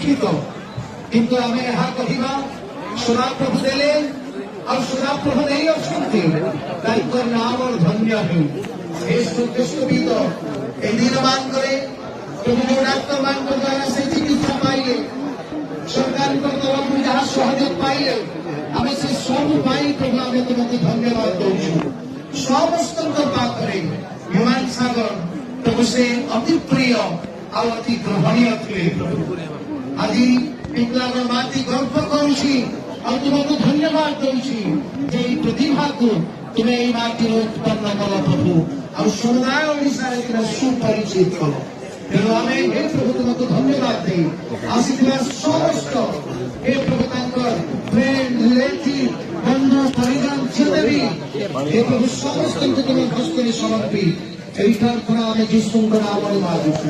दुखित किंतु आमे ଏହା କହିବା ସଦାପ୍ରଭୁ ଦେଲେ ଆଉ ସଦାପ୍ରଭୁ ଦେଇ ଅଛନ୍ତି ତାଙ୍କ ନାମ ଧନ୍ୟ ହେଉ। ଏ ସୁବିଦ ଏ ଦିନମାନଙ୍କରେ ପ୍ରଭୁ ଡାକ୍ତରମାନଙ୍କ ଦ୍ୱାରା ସେ ଚିକିତ୍ସା ପାଇଲେ ସରକାରଙ୍କ ତରଫରୁ ଯାହା ସହଯୋଗ ପାଇଲେ ଆମେ ସେ ସବୁ ପାଇଁ ପ୍ରଭୁ ଆମେ ତୁମକୁ ଧନ୍ୟବାଦ ଦେଉଛୁ। ସମସ୍ତଙ୍କ ପାଖରେ ହ୍ୟୁମାନ ସାଗର ପ୍ରଭୁ ସେ ଅତି ପ୍ରିୟ ଆଉ ଅତି ଗ୍ରହଣୀୟ ଥିଲେ। ଆଜି ପିଲାର ମାଟି ଗର୍ବ କରୁଛି ଆଉ ତୁମକୁ ଧନ୍ୟବାଦ ଦେଉଛି ଯେ ଏଇ ପ୍ରତିଭାକୁ ତୁମେ ଏଇ ମାଟିରୁ ଉତ୍ପନ୍ନ କଲ ପ୍ରଭୁ ଆଉ ସମୁଦାୟ ଓଡ଼ିଶାରେ ତୁମେ ସୁପରିଚିତ କଲ। ତେଣୁ ଆମେ ହେ ପ୍ରଭୁ ତୁମକୁ ଧନ୍ୟବାଦ ଦେଇ ଆସିଥିବା ସମସ୍ତ ହେ ପ୍ରଭୁ ତାଙ୍କର ଫ୍ରେଣ୍ଡ ରିଲେଟିଭ ବନ୍ଧୁ ପରିବାର ଯେତେ ବି ହେ ପ୍ରଭୁ ସମସ୍ତଙ୍କୁ ତୁମ ହସ୍ତରେ ସମର୍ପି ଏହି ପ୍ରାର୍ଥନା ଆମେ ଯୀଶୁଙ୍କ ନାମରେ ମାଗୁଛୁ।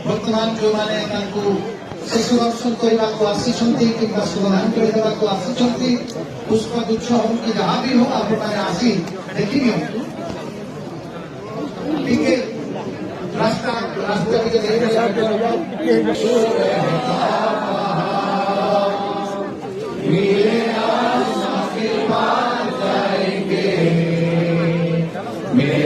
ବର୍ତ୍ତମାନ ଯେଉଁମାନେ ତାଙ୍କୁ ଶେଷ ଦର୍ଶନ କରିବାକୁ ଆସିଛନ୍ତି କିମ୍ବା ଶ୍ରଦ୍ଧାଞ୍ଜଳି ଦେବାକୁ ଆସିଛନ୍ତି ପୁଷ୍ପଗୁଚ୍ଛ ହଉ କି ଯାହା ବି ହଉ ଆପଣମାନେ ଆସି ଦେଖି ନିଅନ୍ତୁ। ଟିକେ रास्ता के मेरे